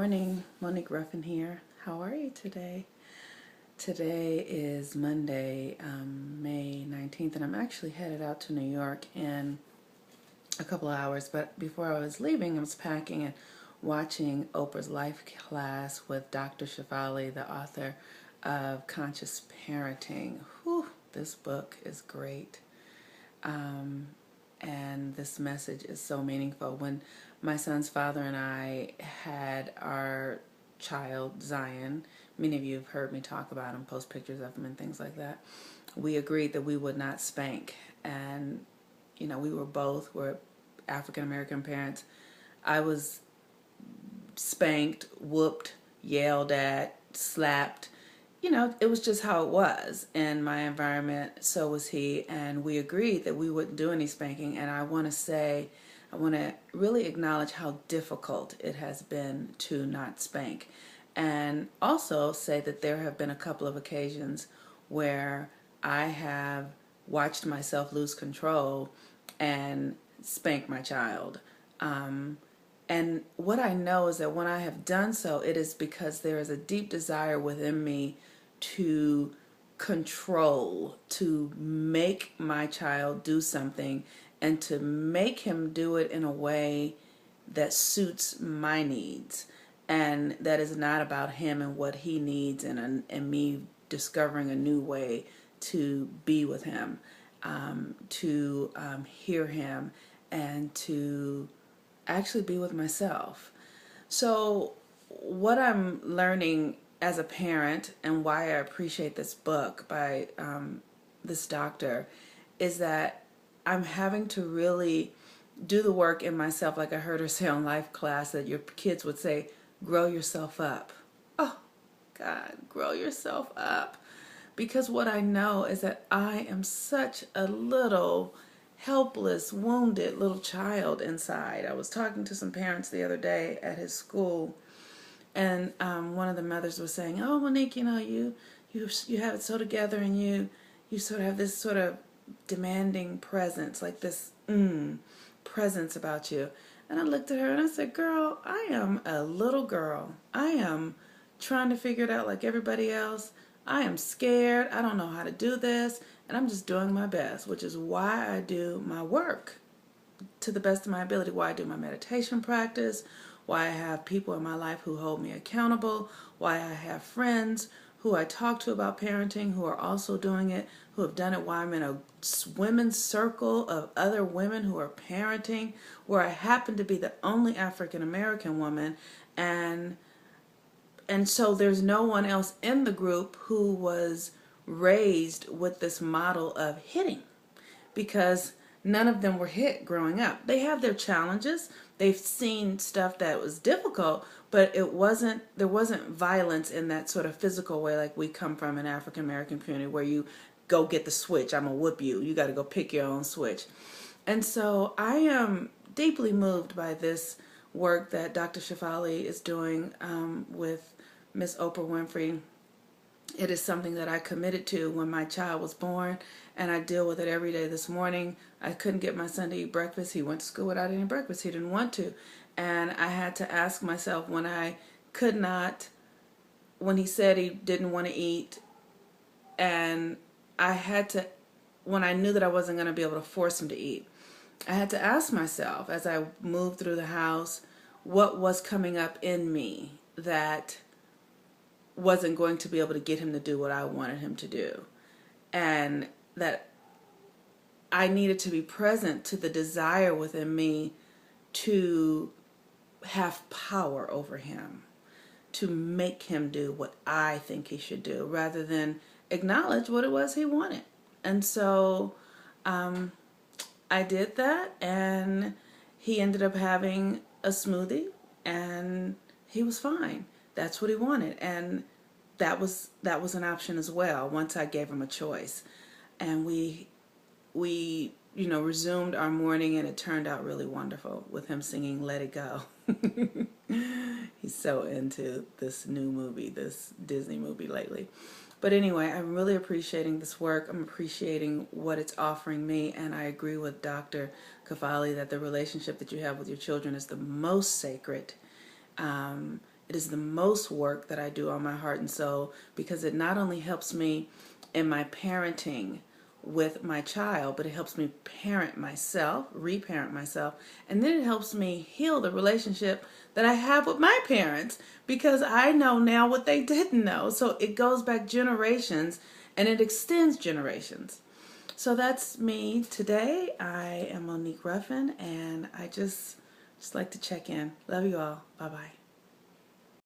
morning, Monique Ruffin here. How are you today? Today is Monday, May 19th, and I'm actually headed out to New York in a couple of hours. But before I was leaving, I was packing and watching Oprah's life class with Dr. Shefali, the author of Conscious Parenting. Whew, this book is great. And this message is so meaningful. When my son's father and I had our child, Zion, many of you have heard me talk about him, post pictures of him and things like that, we agreed that we would not spank. And, we were African American parents. I was spanked, whooped, yelled at, slapped. It was just how it was in my environment. So was he. And we agreed that we wouldn't do any spanking. And I want to really acknowledge how difficult it has been to not spank. And also say that there have been a couple of occasions where I have watched myself lose control and spank my child. And what I know is that when I have done so, it is because there is a deep desire within me to control, to make my child do something, and to make him do it in a way that suits my needs. And that is not about him and what he needs, and me discovering a new way to be with him, to hear him, and to actually be with myself. So what I'm learning as a parent, and why I appreciate this book by this doctor, is that I'm having to really do the work in myself. Like I heard her say on life class, that your kids would say, grow yourself up. Oh God, grow yourself up. Because what I know is that I am such a little helpless, wounded little child inside. I was talking to some parents the other day at his school, and one of the mothers was saying, "Oh, Monique, you have it so together, and you sort of have this sort of demanding presence, like this presence about you." And I looked at her and I said, "Girl, I am a little girl. I am trying to figure it out like everybody else. I am scared. I don't know how to do this, and I'm just doing my best," which is why I do my work to the best of my ability, why I do my meditation practice, why I have people in my life who hold me accountable, why I have friends who I talk to about parenting who are also doing it, who have done it, why I'm in a women's circle of other women who are parenting, where I happen to be the only African American woman, and so there's no one else in the group who was raised with this model of hitting, because none of them were hit growing up. They have their challenges. They've seen stuff that was difficult, but there wasn't violence in that sort of physical way like we come from an African American community, where you go get the switch, I'm gonna whoop you, you got to go pick your own switch. And so I am deeply moved by this work that Dr. Shefali is doing with Miss Oprah Winfrey. It is something that I committed to when my child was born, and I deal with it every day. This morning, I couldn't get my son to eat breakfast. He went to school without eating breakfast. He didn't want to. And I had to ask myself, when he said he didn't want to eat, and when I knew that I wasn't going to be able to force him to eat, I had to ask myself, as I moved through the house, what was coming up in me that wasn't going to be able to get him to do what I wanted him to do, and that I needed to be present to the desire within me to have power over him, to make him do what I think he should do, rather than acknowledge what it was he wanted. And so I did that, and he ended up having a smoothie, and he was fine. That's what he wanted, and that was an option as well once I gave him a choice. And we resumed our morning, and it turned out really wonderful with him singing Let It Go. He's so into this new movie, this Disney movie lately. But anyway, I'm really appreciating this work. I'm appreciating what it's offering me, and I agree with Dr. Kafali that the relationship that you have with your children is the most sacred. It is the most work that I do on my heart and soul, because it not only helps me in my parenting with my child, but it helps me parent myself, reparent myself, and then it helps me heal the relationship that I have with my parents, because I know now what they didn't know. So it goes back generations and it extends generations. So that's me today. I am Monique Ruffin, and I just like to check in. Love you all. Bye-bye.